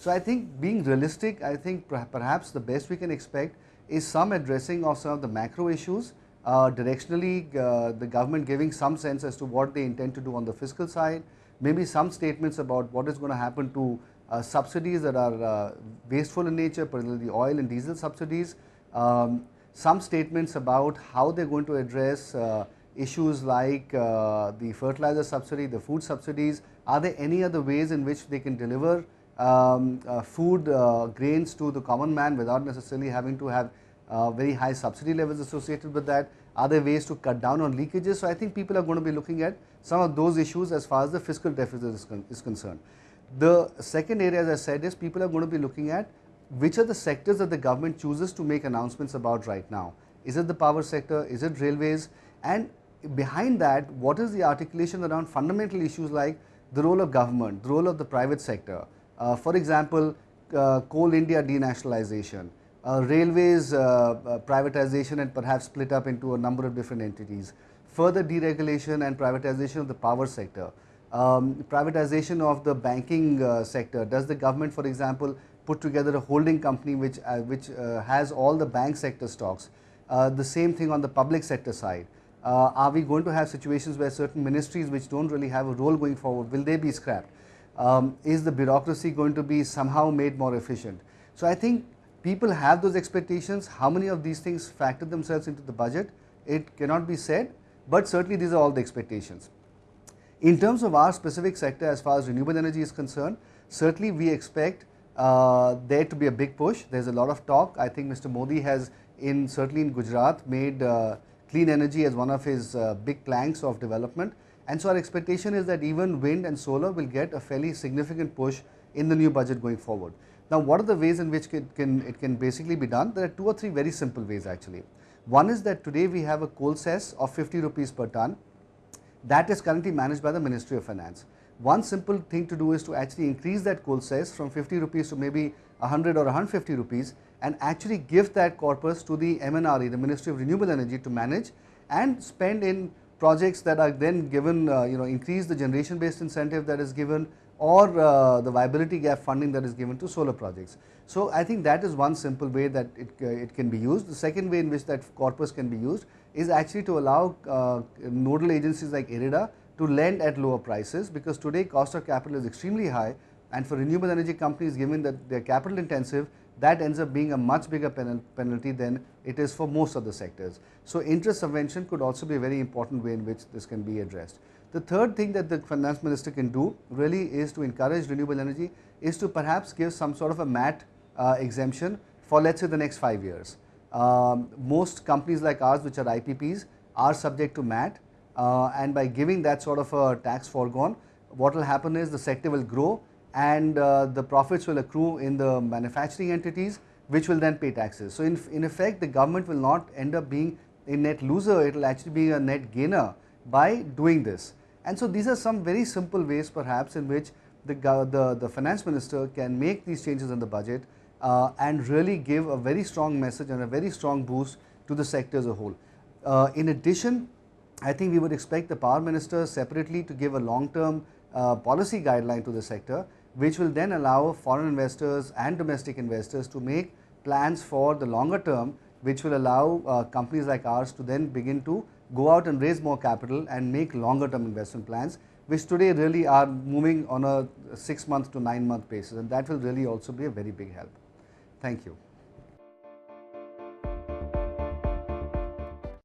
So I think being realistic, I think perhaps the best we can expect is some addressing of some of the macro issues, directionally the government giving some sense as to what they intend to do on the fiscal side, maybe some statements about what is going to happen to subsidies that are wasteful in nature, particularly oil and diesel subsidies, some statements about how they're going to address issues like the fertilizer subsidy, the food subsidies. Are there any other ways in which they can deliver food grains to the common man without necessarily having to have very high subsidy levels associated with that? Are there ways to cut down on leakages? So I think people are going to be looking at some of those issues as far as the fiscal deficit is concerned. The second area, as I said, is people are going to be looking at which are the sectors that the government chooses to make announcements about right now. Is it the power sector? Is it railways? And behind that, what is the articulation around fundamental issues like the role of government, the role of the private sector? For example, Coal India denationalization, railways privatization and perhaps split up into a number of different entities, further deregulation and privatization of the power sector, privatization of the banking sector. Does the government, for example, put together a holding company which has all the bank sector stocks? The same thing on the public sector side. Are we going to have situations where certain ministries which don't really have a role going forward, will they be scrapped? Is the bureaucracy going to be somehow made more efficient? So I think people have those expectations. How many of these things factor themselves into the budget? It cannot be said, but certainly these are all the expectations. In terms of our specific sector, as far as renewable energy is concerned, certainly we expect there to be a big push. There's a lot of talk. I think Mr. Modi has certainly in Gujarat made clean energy as one of his big planks of development, and so our expectation is that even wind and solar will get a fairly significant push in the new budget going forward. Now, what are the ways in which it can basically be done? There are 2 or 3 very simple ways actually. One is that today we have a coal cess of 50 rupees per ton that is currently managed by the Ministry of Finance. One simple thing to do is to actually increase that coal cess from 50 rupees to maybe 100 or 150 rupees and actually give that corpus to the MNRE, the Ministry of Renewable Energy, to manage and spend in projects that are then given, increase the generation based incentive that is given, or the viability gap funding that is given to solar projects. So I think that is one simple way that it can be used. The second way in which that corpus can be used is actually to allow nodal agencies like IREDA to lend at lower prices, because today cost of capital is extremely high, and for renewable energy companies, given that they are capital intensive, that ends up being a much bigger penalty than it is for most other sectors. So interest subvention could also be a very important way in which this can be addressed. The third thing that the finance minister can do really is to encourage renewable energy, is to perhaps give some sort of a MAT exemption for, let's say, the next 5 years. Most companies like ours, which are IPPs, are subject to MAT, and by giving that sort of a tax foregone, what will happen is the sector will grow and the profits will accrue in the manufacturing entities, which will then pay taxes. So in effect, the government will not end up being a net loser, it will actually be a net gainer by doing this. And so these are some very simple ways perhaps in which the finance minister can make these changes in the budget and really give a very strong message and a very strong boost to the sector as a whole. In addition, I think we would expect the power minister separately to give a long-term policy guideline to the sector, which will then allow foreign investors and domestic investors to make plans for the longer term, which will allow companies like ours to then begin to go out and raise more capital and make longer term investment plans, which today really are moving on a 6-month to 9-month basis, and that will really also be a very big help. Thank you.